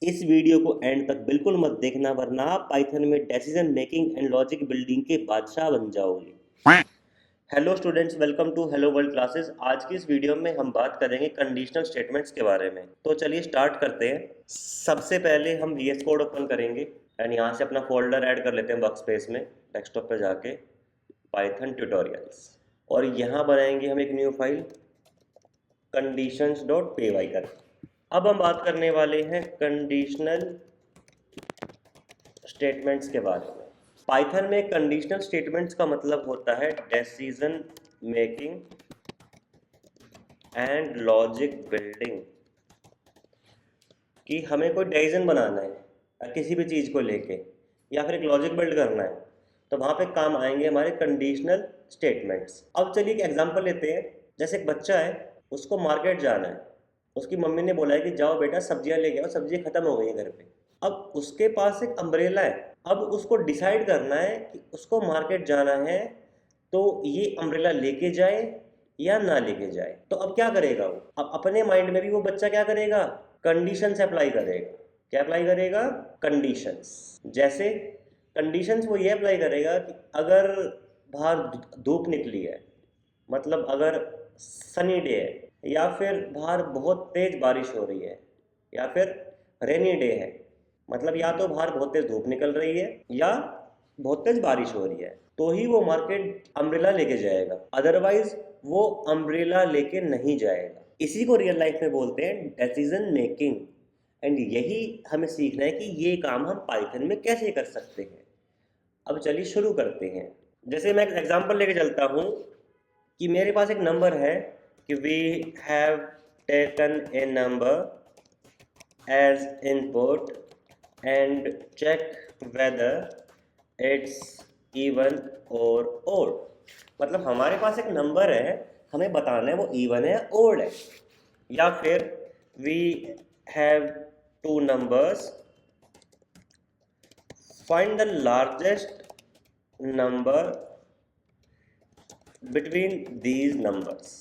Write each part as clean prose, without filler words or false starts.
इस वीडियो को एंड तक बिल्कुल मत देखना, वरना आप पाइथन में decision making and logic building के बादशाह बन जाओगे। Hello students, welcome to hello world classes. आज की इस वीडियो में हम बात करेंगे कंडीशनल स्टेटमेंट्स के बारे में। तो चलिए स्टार्ट करते हैं। सबसे पहले हम VS कोड ओपन करेंगे एंड यहाँ से अपना फोल्डर ऐड कर लेते हैं वर्क स्पेस में, डेस्कटॉप पे जाके पाइथन ट्यूटोरियल्स, और यहाँ बनाएंगे हम एक न्यू फाइल conditions.py कर। अब हम बात करने वाले हैं कंडीशनल स्टेटमेंट्स के बारे में। पाइथन में कंडीशनल स्टेटमेंट्स का मतलब होता है decision making and logic building, कि हमें कोई डिसीजन बनाना है किसी भी चीज़ को लेके या फिर एक लॉजिक बिल्ड करना है, तो वहाँ पे काम आएंगे हमारे कंडीशनल स्टेटमेंट्स। अब चलिए एक एग्जांपल लेते हैं। जैसे एक बच्चा है, उसको मार्केट जाना है, उसकी मम्मी ने बोला है कि जाओ बेटा सब्जियां लेके आओ, सब्जियां खत्म हो गई हैं घर पे। अब उसके पास एक अम्ब्रेला है, अब उसको डिसाइड करना है कि उसको मार्केट जाना है तो ये अम्ब्रेला लेके जाए या ना लेके जाए। तो अब क्या करेगा वो? अब अपने माइंड में भी वो बच्चा क्या करेगा? कंडीशंस अप्लाई करेगा। क्या अप्लाई करेगा? कंडीशंस। जैसे कंडीशंस वो ये अप्लाई करेगा कि अगर बाहर धूप निकली है, मतलब अगर सनी डे है, या फिर बाहर बहुत तेज बारिश हो रही है, या फिर रेनी डे है, मतलब या तो बाहर बहुत तेज धूप निकल रही है या बहुत तेज बारिश हो रही है, तो ही वो मार्केट अम्ब्रेला लेके जाएगा, अदरवाइज वो अम्ब्रेला लेके नहीं जाएगा। इसी को रियल लाइफ में बोलते हैं डिसीजन मेकिंग, एंड यही हमें सीखना है कि ये काम हम पाइथन में कैसे कर सकते हैं। अब चलिए शुरू करते हैं। जैसे मैं एक एग्जांपल लेके चलता हूँ कि मेरे पास एक नंबर है कि we have taken a number as input and check whether it's even और ओड। मतलब हमारे पास एक नंबर है, हमें बताना है वो इवन है या ओड है। या फिर we have two numbers, find the largest number between these numbers.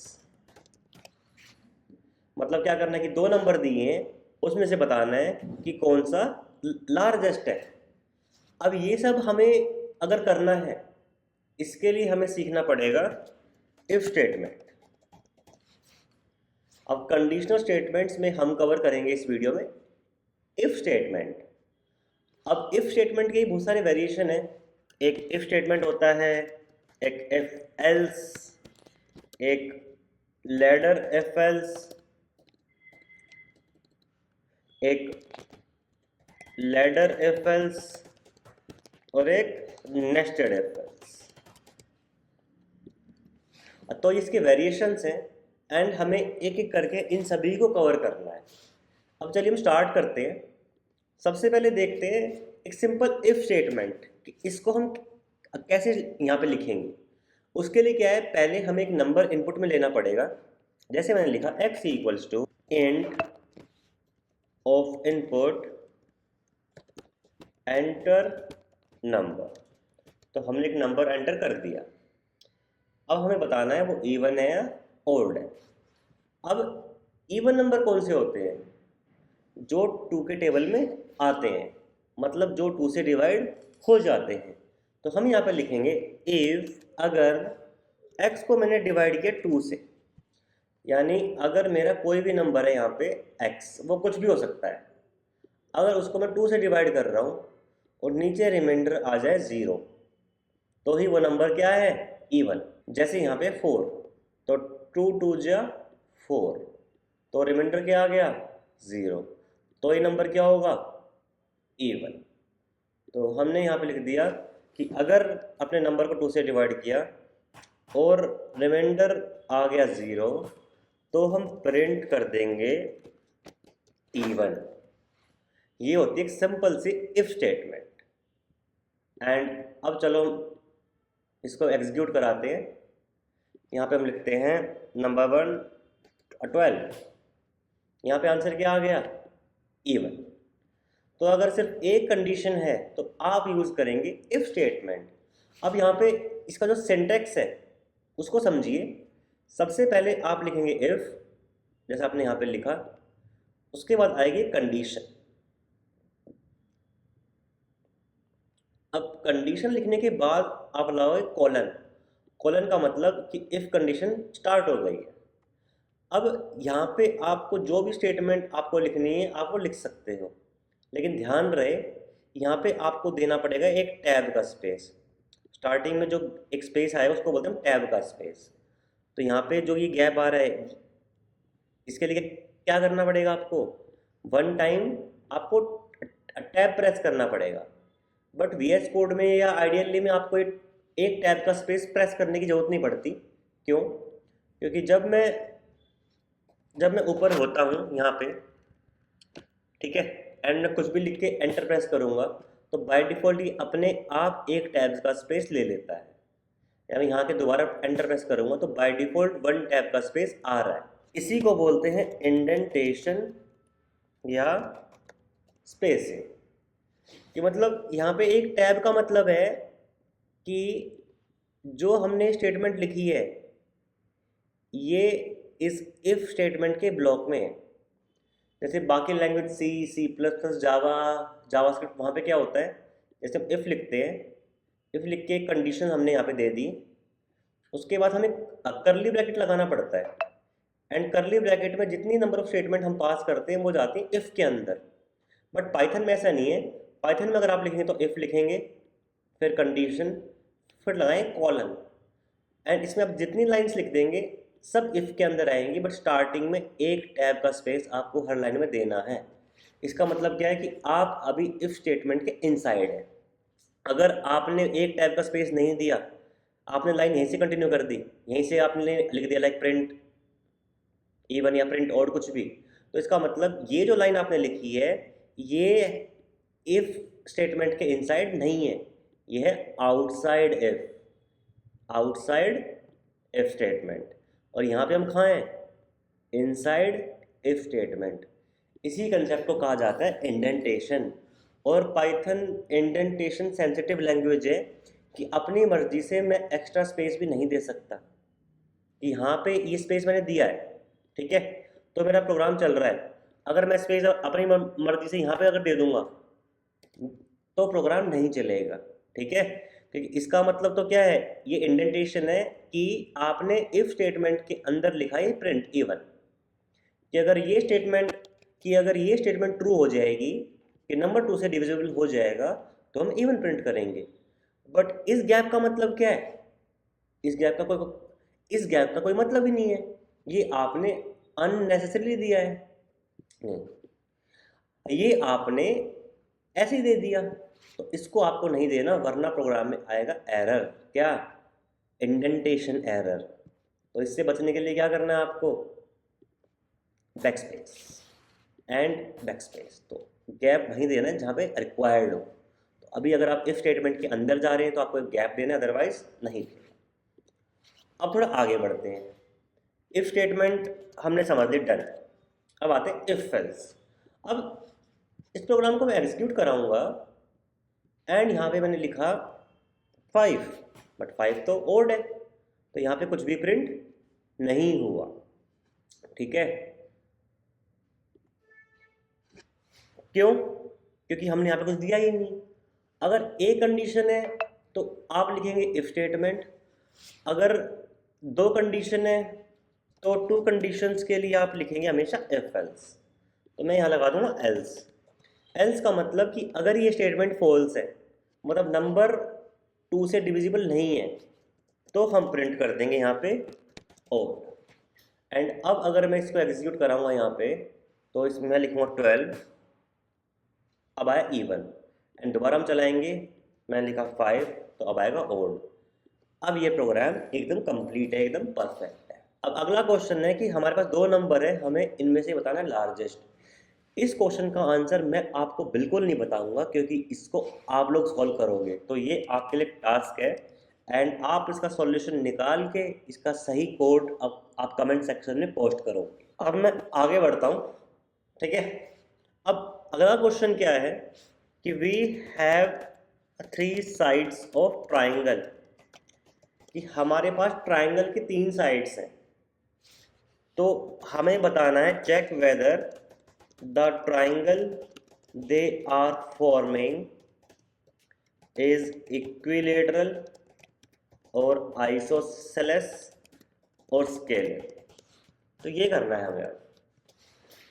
मतलब क्या करना है कि दो नंबर दिए हैं, उसमें से बताना है कि कौन सा लार्जेस्ट है। अब ये सब हमें अगर करना है, इसके लिए हमें सीखना पड़ेगा इफ स्टेटमेंट। अब कंडीशनल स्टेटमेंट्स में हम कवर करेंगे इस वीडियो में इफ स्टेटमेंट। अब इफ स्टेटमेंट के ही बहुत सारे वेरिएशन है। एक इफ स्टेटमेंट होता है, एक इफ एल्स, एक लैडर इफ एल्स, एक लैडर इफ एल्स और एक नेस्टेड इफ एल्स। तो इसके वेरिएशंस हैं एंड हमें एक एक करके इन सभी को कवर करना है। अब चलिए हम स्टार्ट करते हैं। सबसे पहले देखते हैं एक सिंपल इफ स्टेटमेंट कि इसको हम कैसे यहाँ पे लिखेंगे। उसके लिए क्या है, पहले हमें एक नंबर इनपुट में लेना पड़ेगा। जैसे मैंने लिखा x equals to int of input enter number. तो हमने एक नंबर एंटर कर दिया। अब हमें बताना है वो इवन है या ओड है। अब इवन नंबर कौन से होते हैं? जो 2 के टेबल में आते हैं, मतलब जो 2 से डिवाइड हो जाते हैं। तो हम यहाँ पर लिखेंगे इफ अगर x को मैंने डिवाइड किया 2 से, यानी अगर मेरा कोई भी नंबर है यहाँ पे x, वो कुछ भी हो सकता है, अगर उसको मैं 2 से डिवाइड कर रहा हूँ और नीचे रिमाइंडर आ जाए 0, तो ही वो नंबर क्या है? इवन। जैसे यहाँ पे 4, तो 2 2 जा 4, तो रिमाइंडर क्या आ गया? 0, तो ये नंबर क्या होगा? इवन। तो हमने यहाँ पे लिख दिया कि अगर अपने नंबर को 2 से डिवाइड किया और रिमाइंडर आ गया 0, तो हम प्रिंट कर देंगे इवन। ये होती है एक simple see if statement. And अब चलो इसको एग्जीक्यूट कराते हैं। यहाँ पे हम लिखते हैं नंबर 1 12। यहाँ पे आंसर क्या आ गया? इवन। तो अगर सिर्फ एक कंडीशन है तो आप यूज़ करेंगे इफ स्टेटमेंट। अब यहाँ पे इसका जो सिंटैक्स है उसको समझिए। सबसे पहले आप लिखेंगे इफ, जैसा आपने यहाँ पे लिखा, उसके बाद आएगी कंडीशन। अब कंडीशन लिखने के बाद आप लगाओगे कॉलन। कॉलन का मतलब कि इफ कंडीशन स्टार्ट हो गई है। अब यहाँ पे आपको जो भी स्टेटमेंट आपको लिखनी है आप वो लिख सकते हो, लेकिन ध्यान रहे यहाँ पे आपको देना पड़ेगा एक टैब का स्पेस। स्टार्टिंग में जो एक स्पेस आएगा उसको बोलते हैं टैब का स्पेस। तो यहाँ पे जो ये गैप आ रहा है इसके लिए क्या करना पड़ेगा आपको, वन टाइम आपको टैब प्रेस करना पड़ेगा। बट VS कोड में या आइडियली में आपको एक टैब का स्पेस प्रेस करने की ज़रूरत नहीं पड़ती। क्यों? क्योंकि जब मैं ऊपर होता हूँ यहाँ पे, ठीक है, एंड मैं कुछ भी लिख के एंटर प्रेस करूँगा तो बाय डिफ़ॉल्ट ये अपने आप एक टैब का स्पेस ले लेता है। यानी यहाँ के दोबारा एंटर प्रेस करूँगा तो बाय डिफ़ॉल्ट वन टैब का स्पेस आ रहा है। इसी को बोलते हैं इंडेंटेशन या स्पेसिंग। कि मतलब यहाँ पे एक टैब का मतलब है कि जो हमने स्टेटमेंट लिखी है ये इस इफ स्टेटमेंट के ब्लॉक में है। जैसे बाकी language C plus plus JavaScript वहाँ पे क्या होता है, जैसे हम इफ़ लिखते हैं, इफ़ लिख के कंडीशन हमने यहाँ पे दे दी, उसके बाद हमें करली ब्रैकेट लगाना पड़ता है, एंड करली ब्रैकेट में जितनी नंबर ऑफ स्टेटमेंट हम पास करते हैं वो जाती हैं इफ़ के अंदर। बट पाइथन में ऐसा नहीं है। पाइथन में अगर आप लिखेंगे तो इफ़ लिखेंगे, फिर कंडीशन, फिर लगाएं कॉलन, एंड इसमें आप जितनी लाइंस लिख देंगे सब इफ़ के अंदर आएंगी। बट स्टार्टिंग में एक टैब का स्पेस आपको हर लाइन में देना है। इसका मतलब क्या है कि आप अभी इफ़ स्टेटमेंट के इनसाइड है। अगर आपने एक टैब का स्पेस नहीं दिया, आपने लाइन यहीं से कंटिन्यू कर दी, यहीं से आपने लिख दिया लाइक प्रिंट इवन या प्रिंट और कुछ भी, तो इसका मतलब ये जो लाइन आपने लिखी है ये इफ़ स्टेटमेंट के इनसाइड नहीं है, ये है outside if, outside if statement. और यहाँ पे हम कहाँ हैं, इनसाइड इफ स्टेटमेंट। इसी कंसेप्ट को कहा जाता है इंडेंटेशन। और पाइथन इंडेंटेशन सेंसिटिव लैंग्वेज है कि अपनी मर्जी से मैं एक्स्ट्रा स्पेस भी नहीं दे सकता। कि यहाँ पे ये स्पेस मैंने दिया है, ठीक है, तो मेरा प्रोग्राम चल रहा है, अगर मैं स्पेस अपनी मर्जी से यहाँ पे अगर दे दूंगा तो प्रोग्राम नहीं चलेगा, ठीक है। क्योंकि इसका मतलब तो क्या है, ये इंडेंटेशन है कि आपने इफ स्टेटमेंट के अंदर लिखा है प्रिंट इवन, कि अगर ये स्टेटमेंट ट्रू हो जाएगी कि नंबर 2 से डिविजिबल हो जाएगा तो हम इवन प्रिंट करेंगे। बट इस गैप का मतलब क्या है, इस गैप का कोई मतलब ही नहीं है, ये आपने अननेसेसरीली दिया है। ये आपने ऐसे ही दे दिया, तो इसको आपको नहीं देना, वरना प्रोग्राम में आएगा एरर। क्या? Indentation error. तो इससे बचने के लिए क्या करना है आपको, बैकस्पेस एंड बैकस्पेस। तो गैप वहीं देना है जहाँ पे रिक्वायर्ड हो। तो अभी अगर आप इफ स्टेटमेंट के अंदर जा रहे हैं तो आपको एक गैप देना है, अदरवाइज नहीं देना। अब थोड़ा आगे बढ़ते हैं। इफ स्टेटमेंट हमने समझ ली, डन। अब आते हैं इफ एल्स। अब इस प्रोग्राम को मैं एग्जीक्यूट कराऊंगा एंड यहाँ पे मैंने लिखा 5, बट 5 तो ओड है, तो यहाँ पे कुछ भी प्रिंट नहीं हुआ, ठीक है। क्यों? क्योंकि हमने यहाँ पे कुछ दिया ही नहीं। अगर ए कंडीशन है तो आप लिखेंगे इफ स्टेटमेंट, अगर 2 कंडीशन है तो 2 कंडीशंस के लिए आप लिखेंगे हमेशा इफ एल्स। तो मैं यहाँ लगा दूंगा एल्स। एल्स का मतलब कि अगर ये स्टेटमेंट फॉल्स है, मतलब नंबर 2 से डिविजिबल नहीं है, तो हम प्रिंट कर देंगे यहाँ पे ओड। एंड अब अगर मैं इसको एग्जीक्यूट कराऊंगा यहाँ पे, तो इसमें मैं लिखूंगा 12, अब आया इवन, एंड दोबारा हम चलाएंगे, मैंने लिखा 5, तो अब आएगा ओड। अब ये प्रोग्राम एकदम कंप्लीट है, एकदम परफेक्ट है। अब अगला क्वेश्चन है कि हमारे पास 2 नंबर है, हमें इनमें से बताना है लार्जेस्ट। इस क्वेश्चन का आंसर मैं आपको बिल्कुल नहीं बताऊंगा, क्योंकि इसको आप लोग सॉल्व करोगे, तो ये आपके लिए टास्क है, एंड आप इसका सॉल्यूशन निकाल के इसका सही कोड अब आप कमेंट सेक्शन में पोस्ट करोगे। अब मैं आगे बढ़ता हूँ, ठीक है। अब अगला क्वेश्चन क्या है कि we have 3 sides of triangle, कि हमारे पास ट्राइंगल की 3 साइड्स हैं। तो हमें बताना है check whether the triangle they are forming is equilateral और आइसोसेलेस और स्केलर। तो ये करना है हमें।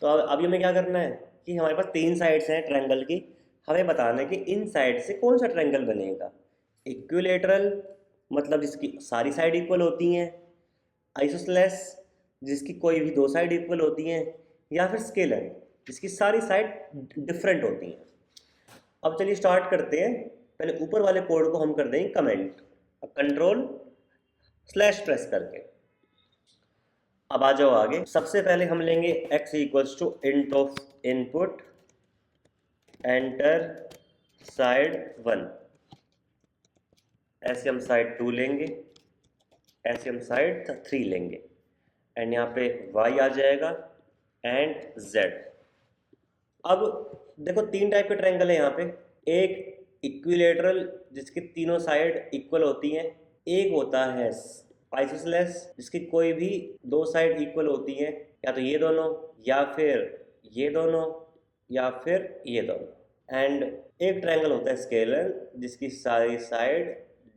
तो अब अभी हमें क्या करना है कि हमारे पास तीन साइड्स हैं ट्रायंगल की, हमें बताना है कि इन साइड से कौन सा ट्रायंगल बनेगा। इक्विलेटरल मतलब जिसकी सारी साइड इक्वल होती हैं, आइसोसेलेस जिसकी कोई भी दो साइड इक्वल होती हैं, या फिर स्केलर जिसकी सारी साइड डिफरेंट होती हैं। अब चलिए स्टार्ट करते हैं। पहले ऊपर वाले कोड को हम कर देंगे कमेंट, कंट्रोल स्लैश प्रेस करके। अब आ जाओ आगे। सबसे पहले हम लेंगे x equals to int of input enter side 1, ऐसे हम साइड 2 लेंगे, ऐसे हम साइड 3 लेंगे, एंड यहाँ पे y आ जाएगा एंड z। अब देखो तीन टाइप के ट्रायंगल है यहाँ पे, एक इक्विलेटरल जिसकी तीनों साइड इक्वल होती हैं, एक होता है आइसोसेलेस जिसकी कोई भी दो साइड इक्वल होती हैं, या तो ये दोनों या फिर ये दोनों या फिर ये दोनों, एंड एक ट्रायंगल होता है स्केलर जिसकी सारी साइड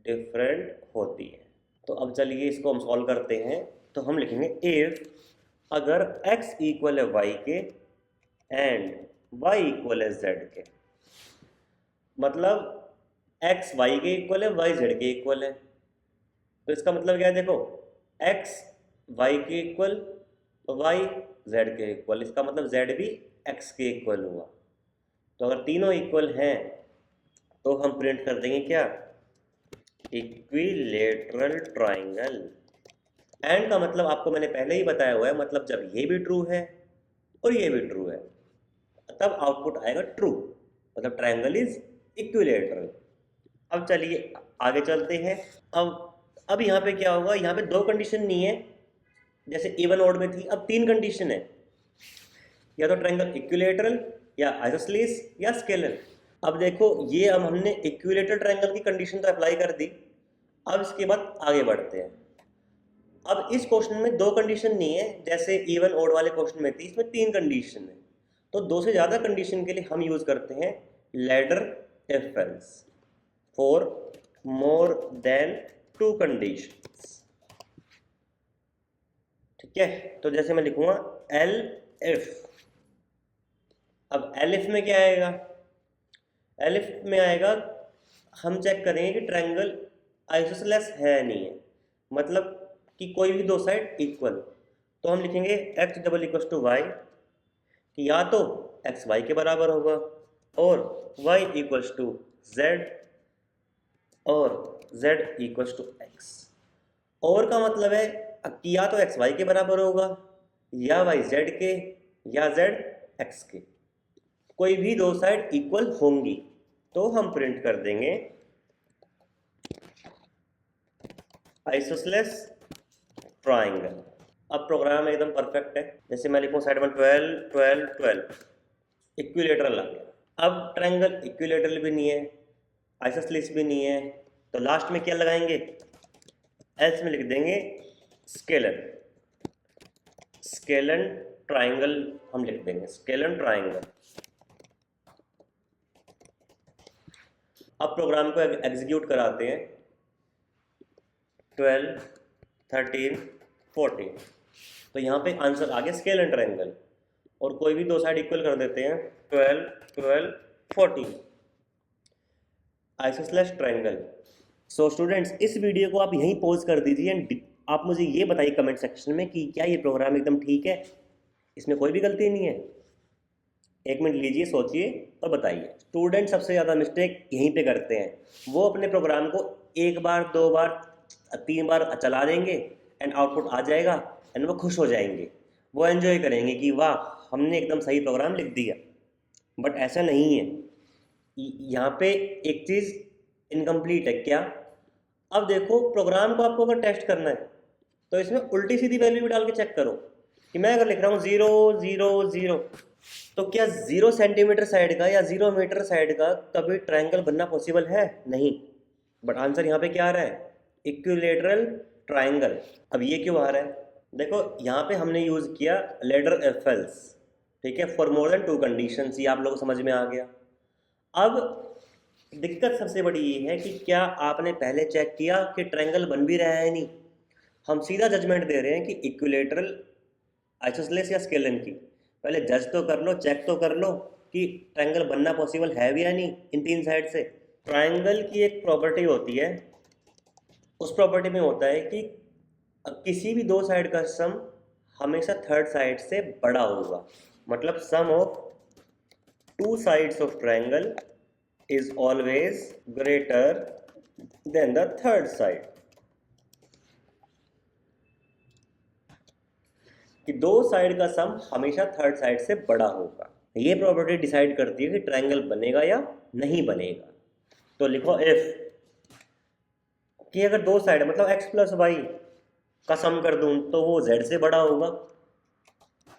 डिफरेंट होती है। तो अब चलिए इसको हम सॉल्व करते हैं। तो हम लिखेंगे इफ अगर x इक्वल है y के एंड y इक्वल है z के, मतलब x y के इक्वल है, y z के इक्वल है। तो इसका मतलब क्या है, देखो x y के इक्वल, y z के इक्वल, इसका मतलब z भी x के इक्वल हुआ। तो अगर तीनों इक्वल हैं तो हम प्रिंट कर देंगे क्या, इक्विलेटरल ट्राइंगल। एंड का मतलब आपको मैंने पहले ही बताया हुआ है, मतलब जब ये भी ट्रू है और ये भी ट्रू है तब आउटपुट आएगा ट्रू, मतलब ट्रायंगल इज इक्विलेटरल। अब चलिए आगे चलते हैं। अब यहाँ पे क्या होगा, यहाँ पे दो कंडीशन नहीं है जैसे इवन ऑड में थी, अब तीन कंडीशन है, या तो ट्रायंगल इक्विलेटरल या आइसोसेलेस या स्केलर। अब देखो ये अब हमने इक्विलेटरल ट्रायंगल की कंडीशन तो अप्लाई कर दी। अब इसके बाद आगे बढ़ते हैं। अब इस क्वेश्चन में दो कंडीशन नहीं है जैसे इवन ऑड वाले क्वेश्चन में थी, इसमें तीन कंडीशन है। तो दो से ज़्यादा कंडीशन के लिए हम यूज़ करते हैं ladder if else, for more than to conditions. ठीक है, तो जैसे मैं लिखूंगा एल इफ। अब एल इफ में क्या आएगा, एल इफ में आएगा हम चेक करेंगे कि ट्रायंगल आइसोसेलेस है नहीं है, मतलब कि कोई भी दो साइड इक्वल। तो हम लिखेंगे X double equal to Y, कि या तो एक्स वाई के बराबर होगा और वाई इक्वल्स टू जेड और जेड इक्वल्स टू एक्स। और का मतलब है कि या तो एक्स वाई के बराबर होगा या वाई जेड के या जेड एक्स के, कोई भी दो साइड इक्वल होंगी। तो हम प्रिंट कर देंगे आइसोसेलेस ट्राइंगल। अब प्रोग्राम एकदम परफेक्ट है, जैसे मैं लिखूँ साइड में 12 12 12, इक्विलेटरल आ गया। अब ट्रायंगल इक्विलेटरल भी नहीं है, आइसोसेलेस भी नहीं है, तो लास्ट में क्या लगाएंगे, एल्स में लिख देंगे स्केलर, स्केलन ट्रायंगल हम लिख देंगे, स्केलन ट्रायंगल। अब प्रोग्राम को एग्जीक्यूट कराते हैं। 12 13 14, तो यहाँ पे आंसर आ गया स्केलन ट्रायंगल, और कोई भी दो साइड इक्वल कर देते हैं 12 12 14, आइसोसेलेस ट्रायंगल। सो स्टूडेंट्स इस वीडियो को आप यहीं पॉज कर दीजिए एंड आप मुझे ये बताइए कमेंट सेक्शन में कि क्या ये प्रोग्राम एकदम ठीक है, इसमें कोई भी गलती नहीं है। एक मिनट लीजिए, सोचिए और बताइए। स्टूडेंट सबसे ज़्यादा मिस्टेक यहीं पे करते हैं, वो अपने प्रोग्राम को एक बार दो बार तीन बार चला देंगे एंड आउटपुट आ जाएगा एंड वो खुश हो जाएंगे, वो एंजॉय करेंगे कि वाह हमने एकदम सही प्रोग्राम लिख दिया। बट ऐसा नहीं है, यहाँ पे एक चीज़ इनकम्प्लीट है। क्या, अब देखो प्रोग्राम को आपको अगर टेस्ट करना है तो इसमें उल्टी सीधी वैल्यू भी डाल के चेक करो कि मैं अगर लिख रहा हूँ 0 0 0, तो क्या 0 सेंटीमीटर साइड का या 0 मीटर साइड का कभी ट्रायंगल बनना पॉसिबल है? नहीं। बट आंसर यहाँ पे क्या आ रहा है, इक्विलेटरल ट्रायंगल। अब ये क्यों आ रहा है, देखो यहाँ पे हमने यूज़ किया लैडर इफ एल्स, ठीक है, for more than to conditions, ये आप लोगों को समझ में आ गया। अब दिक्कत सबसे बड़ी ये है कि क्या आपने पहले चेक किया कि ट्रायंगल बन भी रहा है नहीं। हम सीधा जजमेंट दे रहे हैं कि इक्विलेटरल, आइसोसेलेस या स्केलन की। पहले जज तो कर लो, चेक तो कर लो कि ट्रायंगल बनना पॉसिबल है भी या नहीं इन तीन साइड से। ट्रायंगल की एक प्रॉपर्टी होती है, उस प्रॉपर्टी में होता है कि किसी भी दो साइड का सम हमेशा थर्ड साइड से बड़ा होगा। मतलब sum of two sides of triangle is always greater than the third side। कि दो साइड का सम हमेशा थर्ड साइड से बड़ा होगा। ये प्रॉपर्टी डिसाइड करती है कि ट्रायंगल बनेगा या नहीं बनेगा। तो लिखो इफ कि अगर दो साइड मतलब x प्लस वाई का सम कर दूं तो वो z से बड़ा होगा,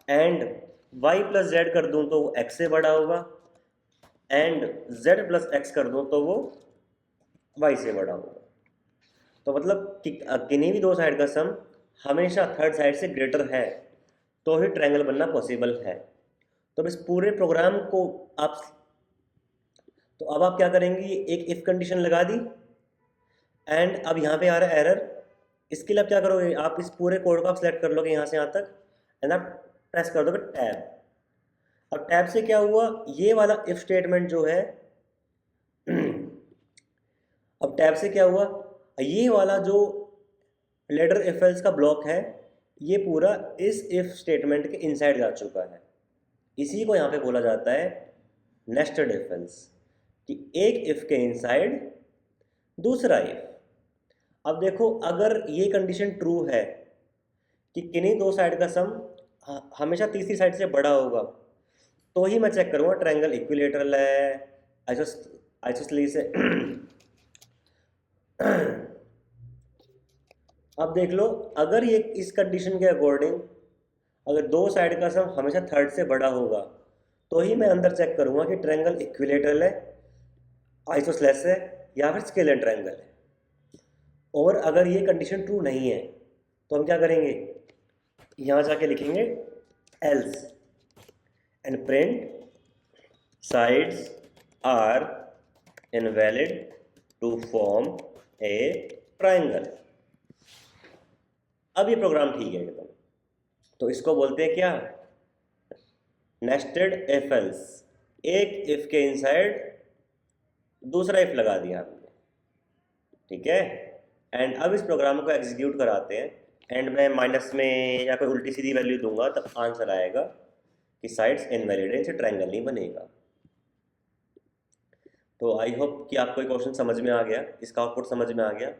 एंड y प्लस जेड कर दूं तो वो x से बड़ा होगा, एंड z प्लस एक्स कर दूं तो वो y से बड़ा होगा। तो मतलब कि किन्हीं भी दो साइड का सम हमेशा थर्ड साइड से ग्रेटर है तो ही ट्रायंगल बनना पॉसिबल है। तो इस पूरे प्रोग्राम को आप, तो अब आप क्या करेंगे, एक इफ कंडीशन लगा दी, एंड अब यहाँ पे आ रहा है एरर। इसके लिए आप क्या करोगे, आप इस पूरे कोड को आप सेलेक्ट कर लोगे यहाँ से यहाँ तक, एंड आप प्रेस कर दोगे टैब। अब टैब से क्या हुआ, ये वाला इफ स्टेटमेंट जो है अब टैब से क्या हुआ, ये वाला जो लेटर इफ एल्स का ब्लॉक है ये पूरा इस इफ स्टेटमेंट के इनसाइड जा चुका है। इसी को यहाँ पे बोला जाता है नेस्टेड इफ एल्स, कि एक इफ के इनसाइड दूसरा इफ। अब देखो अगर ये कंडीशन ट्रू है कि किन्हीं दो साइड का सम हमेशा तीसरी साइड से बड़ा होगा, तो ही मैं चेक करूँगा ट्रायंगल इक्विलेटरल है, आइसोसेलेस है। अब देख लो, अगर ये इस कंडीशन के अकॉर्डिंग अगर दो साइड का सम हमेशा थर्ड से बड़ा होगा तो ही मैं अंदर चेक करूँगा कि ट्रायंगल इक्विलेटरल है, आइसोसेलेस है या फिर स्केलर ट्रायंगल है। और अगर ये कंडीशन ट्रू नहीं है तो हम क्या करेंगे, यहाँ जाके लिखेंगे else and print sides are invalid to form a triangle. अब ये प्रोग्राम ठीक है एकदम। तो इसको बोलते हैं क्या, नेस्टेड इफ एल्स। एक इफ के इनसाइड दूसरा इफ लगा दिया आपने, ठीक है। एंड अब इस प्रोग्राम को एग्जीक्यूट कराते हैं, एंड मैं माइनस में या कोई उल्टी सीधी वैल्यू दूंगा तब आंसर आएगा कि साइड्स इनवैलिड है, इनसे ट्रायंगल नहीं बनेगा। तो आई होप कि आपको ये क्वेश्चन समझ में आ गया, इसका आउटपुट समझ में आ गया।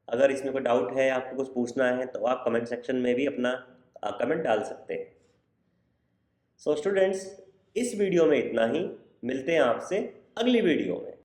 अगर इसमें कोई डाउट है, आपको कुछ पूछना है, तो आप कमेंट सेक्शन में भी अपना कमेंट डाल सकते हैं। सो स्टूडेंट्स, इस वीडियो में इतना ही। मिलते हैं आपसे अगली वीडियो में।